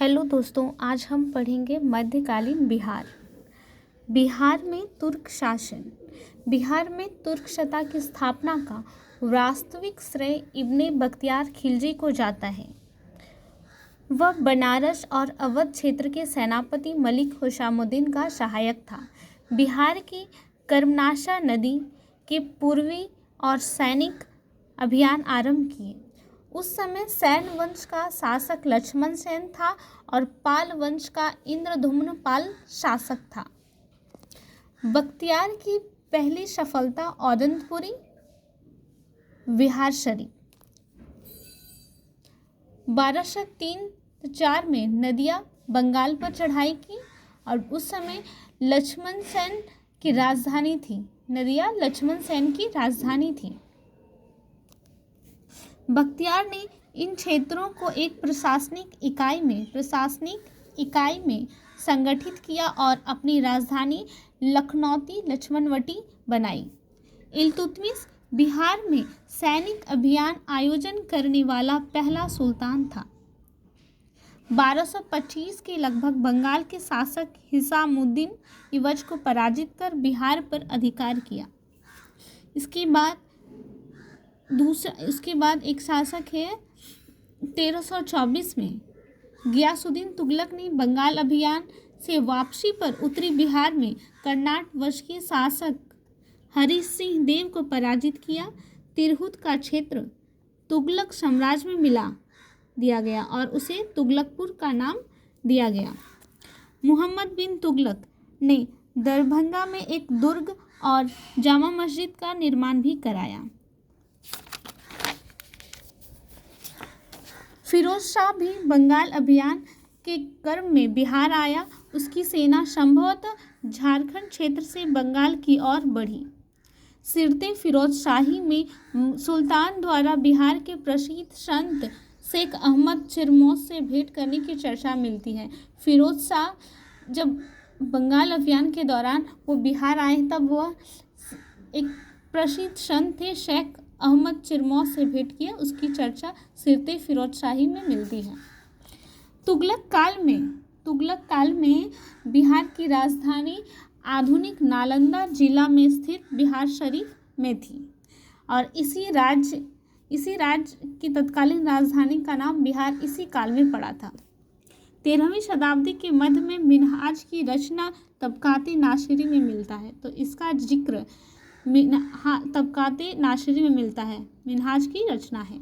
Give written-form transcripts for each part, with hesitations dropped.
Hello दोस्तों, आज हम पढ़ेंगे मध्यकालीन बिहार। बिहार में तुर्क शासन। बिहार में तुर्क सत्ता की स्थापना का वास्तविक श्रेय इब्ने बख्तियार खिलजी को जाता है। वह बनारस और अवध क्षेत्र के सेनापति मलिक हुशामुद्दीन का सहायक था। बिहार की कर्मनाशा नदी के पूर्वी और सैनिक अभियान आरंभ किए। उस समय सैन वंश का शासक लक्ष्मण सेन था और पाल वंश का इंद्रद्युम्न पाल शासक था। बख्तियार की पहली सफलता औदंतपुरी विहार शरीफ। 1203-4 में नदिया बंगाल पर चढ़ाई की और उस समय लक्ष्मण सेन की राजधानी थी। नदिया लक्ष्मण सेन की राजधानी थी। बख्तियार ने इन क्षेत्रों को एक प्रशासनिक इकाई में संगठित किया और अपनी राजधानी लखनौती लक्ष्मणवटी बनाई। इल्तुतमिश बिहार में सैनिक अभियान आयोजन करने वाला पहला सुल्तान था। 1225 के लगभग बंगाल के शासक हिसामुद्दीन इवज को पराजित कर बिहार पर अधिकार किया। इसके बाद एक शासक है 1324 में गियासुद्दीन तुगलक ने बंगाल अभियान से वापसी पर उत्तरी बिहार में कर्नाट वंश के शासक हरि सिंह देव को पराजित किया। तिरहुत का क्षेत्र तुगलक साम्राज्य में मिला दिया गया और उसे तुगलकपुर का नाम दिया गया। मुहम्मद बिन तुगलक ने दरभंगा में एक दुर्ग और जामा मस्जिद का निर्माण भी कराया। फिरोज शाह भी बंगाल अभियान के क्रम में बिहार आया। उसकी सेना संभवतः झारखंड क्षेत्र से बंगाल की ओर बढ़ी। सिरते फिरोज शाही में सुल्तान द्वारा बिहार के प्रसिद्ध संत शेख अहमद चिरमौत से भेंट करने की चर्चा मिलती है। फिरोज शाह जब बंगाल अभियान के दौरान वो बिहार आए तब वह एक प्रसिद्ध संत थे शेख अहमद चिरमौत से भेंट किया। उसकी चर्चा सिरते फिरोज शाही में मिलती है। तुगलक काल में बिहार की राजधानी आधुनिक नालंदा जिला में स्थित बिहार शरीफ में थी और इसी राज्य की तत्कालीन राजधानी का नाम बिहार इसी काल में पड़ा था। 13वीं शताब्दी के मध्य में मिन्हाज की रचना तबकाते नासिरी में मिलता है। तो इसका जिक्र तबकाते नासिरी में मिलता है। मिन्हाज की रचना है।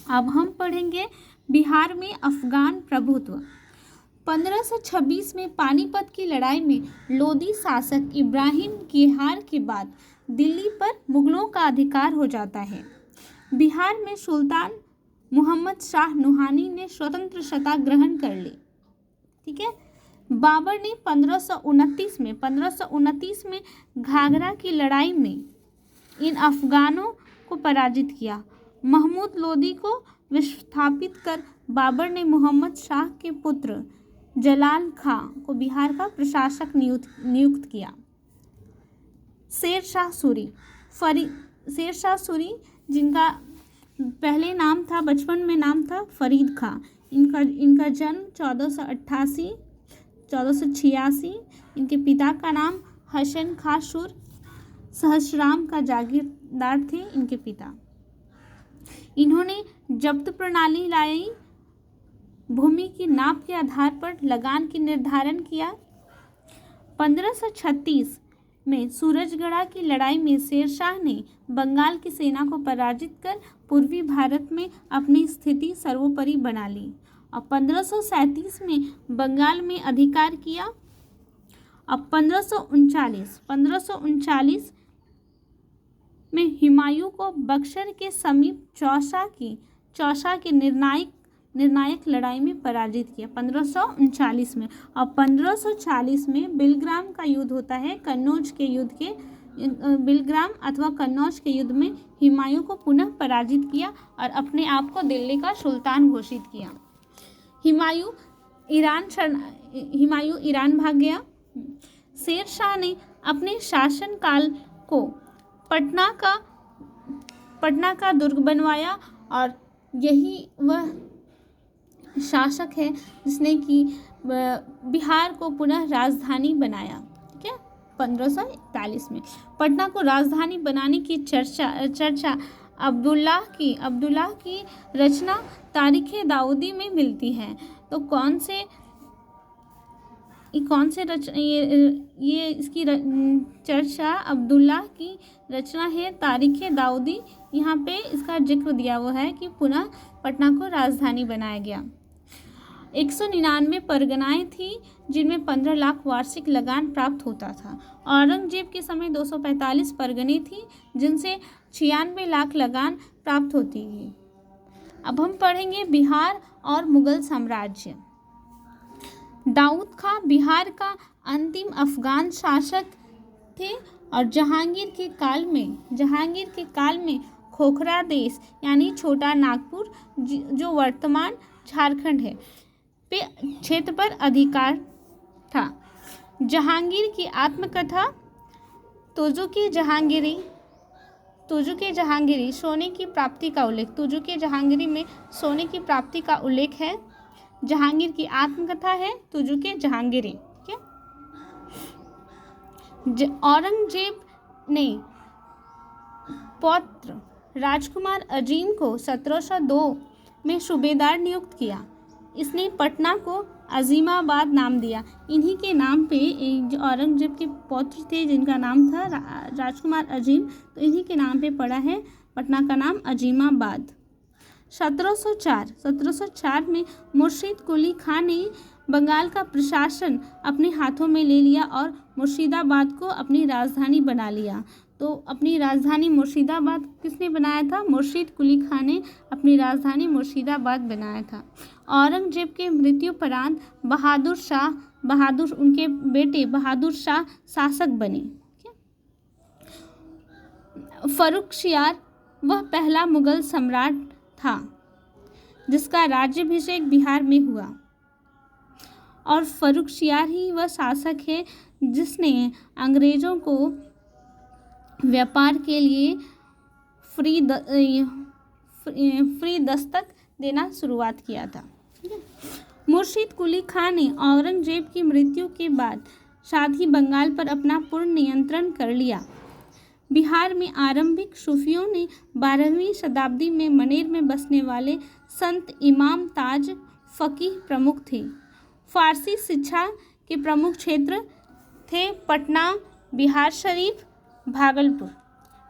अब हम पढ़ेंगे बिहार में अफगान प्रभुत्व। 1526 में पानीपत की लड़ाई में लोदी शासक इब्राहिम की हार के बाद दिल्ली पर मुगलों का अधिकार हो जाता है। बिहार में सुल्तान मुहम्मद शाह नुहानी ने स्वतंत्र सत्ता ग्रहण कर ली। ठीक है। बाबर ने 1529 में घाघरा की लड़ाई में इन अफगानों को पराजित किया। महमूद लोदी को विस्थापित कर बाबर ने मोहम्मद शाह के पुत्र जलाल खां को बिहार का प्रशासक नियुक्त किया। शेर शाह सूरी जिनका पहले नाम था, बचपन में नाम था फरीद खां। इनका जन्म 1486। इनके पिता का नाम हसन खां सुर सहस्राम का जागीरदार थे। इनके पिता इन्होंने जब्त प्रणाली लाई। भूमि की नाप के आधार पर लगान की निर्धारण किया। 1536 में सूरजगढ़ की लड़ाई में शेरशाह ने बंगाल की सेना को पराजित कर पूर्वी भारत में अपनी स्थिति सर्वोपरि बना ली और 1537 में बंगाल में अधिकार किया। अब 1539 में हुमायूं को बक्सर के समीप चौसा की निर्णायक लड़ाई में पराजित किया 1539 में। और 1540 में बिलग्राम का युद्ध होता है। बिलग्राम अथवा कन्नौज के युद्ध में हुमायूं को पुनः पराजित किया और अपने आप को दिल्ली का सुल्तान घोषित किया। हुमायूं ईरान भाग गया। शेर शाह ने अपने शासनकाल को पटना का दुर्ग बनवाया और यही वह शासक है जिसने कि बिहार को पुनः राजधानी बनाया। ठीक है, 1541 में पटना को राजधानी बनाने की चर्चा अब्दुल्लाह की रचना तारीख़ दाऊदी में मिलती है। तो कौन से ये इसकी चर्चा अब्दुल्लाह की रचना है तारीख़ दाऊदी। यहाँ पे इसका जिक्र दिया हुआ है कि पुनः पटना को राजधानी बनाया गया। 199 परगनाएँ थी जिनमें 15 लाख वार्षिक लगान प्राप्त होता था। औरंगजेब के समय 245 परगने थी जिनसे 96 लाख लगान प्राप्त होती थी। अब हम पढ़ेंगे बिहार और मुगल साम्राज्य। दाऊद खां बिहार का अंतिम अफगान शासक थे और जहांगीर के काल में खोखरा देश यानी छोटा नागपुर जो वर्तमान झारखंड है पे क्षेत्र पर अधिकार था। जहांगीर की आत्मकथा तुजु के जहांगीरी सोने की प्राप्ति का उल्लेख। तुजु के जहांगीरी में सोने की प्राप्ति का उल्लेख है। जहांगीर की आत्मकथा है तुजु के जहांगीरी। ठीक है, औरंगजेब ने पौत्र राजकुमार अजीम को 1702 में सूबेदार नियुक्त किया। इसने पटना को अजीमाबाद नाम दिया। इन्हीं के नाम पे औरंगजेब के पौत्र थे जिनका नाम था राजकुमार अजीम, तो इन्हीं के नाम पे पड़ा है पटना का नाम अजीमाबाद। 1704 में मुर्शीद कुली खां ने बंगाल का प्रशासन अपने हाथों में ले लिया और मुर्शिदाबाद को अपनी राजधानी बना लिया। तो अपनी राजधानी मुर्शिदाबाद किसने बनाया था? मुर्शीद कुली खां ने अपनी राजधानी मुर्शिदाबाद बनाया था। औरंगजेब के मृत्युपरांत उनके बेटे बहादुर शाह शासक बने। फर्रुखसियार वह पहला मुगल सम्राट था जिसका राज्याभिषेक बिहार में हुआ और फर्रुखसियार ही वह शासक है जिसने अंग्रेजों को व्यापार के लिए फ्री दस्तक देना शुरुआत किया था। मुर्शीद कुली खां ने औरंगजेब की मृत्यु के बाद शाही बंगाल पर अपना पूर्ण नियंत्रण कर लिया। बिहार में आरंभिक सूफियों ने 12वीं शताब्दी में मनेर में बसने वाले संत इमाम ताज फकीह प्रमुख थे। फारसी शिक्षा के प्रमुख क्षेत्र थे पटना, बिहार शरीफ, भागलपुर।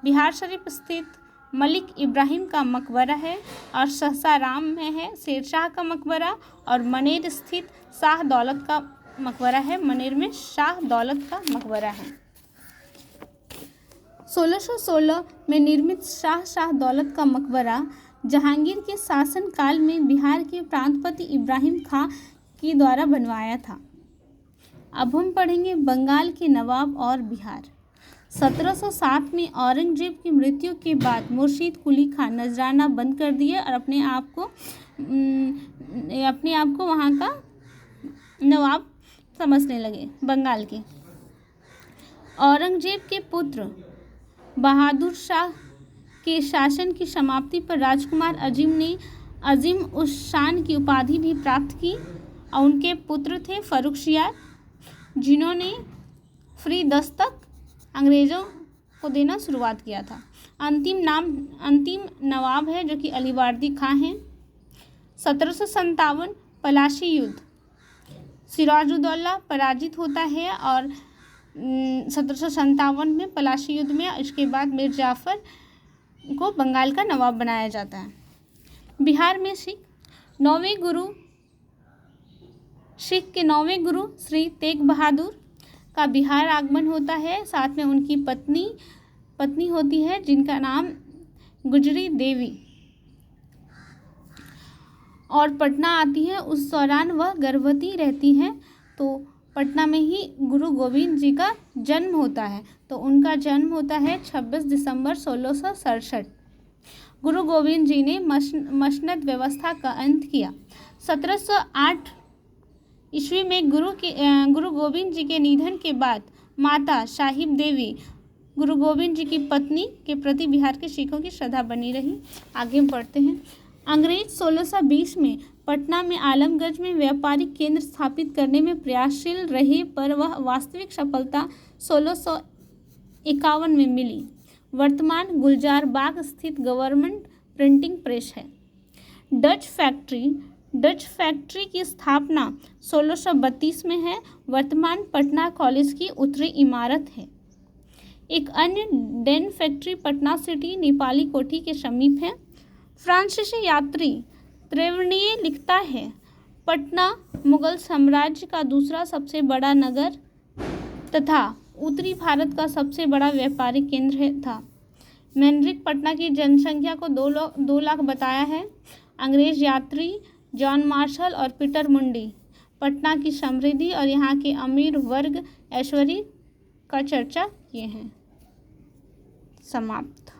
बिहार शरीफ स्थित मलिक इब्राहिम का मकबरा है और सासाराम में है शेरशाह का मकबरा और मनेर स्थित शाह दौलत का मकबरा है। मनेर में शाह दौलत का मकबरा है। 1616 में निर्मित शाह दौलत का मकबरा जहांगीर के शासन काल में बिहार के प्रांतपति इब्राहिम खां के द्वारा बनवाया था। अब हम पढ़ेंगे बंगाल के नवाब और बिहार। 1707 में औरंगजेब की मृत्यु के बाद मुर्शीद कुली खां नजराना बंद कर दिए और अपने आप को वहाँ का नवाब समझने लगे बंगाल के। औरंगजेब के पुत्र बहादुर शाह के शासन की समाप्ति पर राजकुमार अजीम ने अजीम उस शान की उपाधि भी प्राप्त की और उनके पुत्र थे फर्रुखसियार जिन्होंने फ्री दस्तक अंग्रेज़ों को देना शुरुआत किया था। अंतिम नवाब है जो कि अलीवर्दी खां हैं। 1757 पलाशी युद्ध, सिराजुद्दौला पराजित होता है और 1757 में पलाशी युद्ध में इसके बाद मीर जाफ़र को बंगाल का नवाब बनाया जाता है। बिहार में सिख के 9वें गुरु श्री तेग बहादुर का बिहार आगमन होता है। साथ में उनकी पत्नी होती है जिनका नाम गुजरी देवी और पटना आती है। उस दौरान वह गर्भवती रहती हैं तो पटना में ही गुरु गोविंद जी का जन्म होता है। तो उनका जन्म होता है 26 दिसंबर 1667। गुरु गोविंद जी ने मसनद व्यवस्था का अंत किया। 1708 ईस्वी में गुरु गोविंद जी के निधन के बाद माता साहिब देवी गुरु गोविंद जी की पत्नी के प्रति बिहार के सिखों की श्रद्धा बनी रही। आगे हम पढ़ते हैं। अंग्रेज 1620 में पटना में आलमगंज में व्यापारिक केंद्र स्थापित करने में प्रयासशील रहे, पर वह वास्तविक सफलता 1651 में मिली। वर्तमान गुलजार बाग स्थित गवर्नमेंट प्रिंटिंग प्रेस है। डच फैक्ट्री की स्थापना 1632 में है। वर्तमान पटना कॉलेज की उत्तरी इमारत है। एक अन्य Dane factory Patna city Nepali Kothi के समीप है। फ्रांसीसी यात्री त्रेवनिये लिखता है, पटना मुगल साम्राज्य का दूसरा सबसे बड़ा नगर तथा उत्तरी भारत का सबसे बड़ा व्यापारिक केंद्र था। मैनरिक पटना की जनसंख्या को 2 लाख बताया है। अंग्रेज यात्री जॉन मार्शल और पीटर मुंडी पटना की समृद्धि और यहाँ के अमीर वर्ग ऐश्वर्य का चर्चा किए हैं। समाप्त।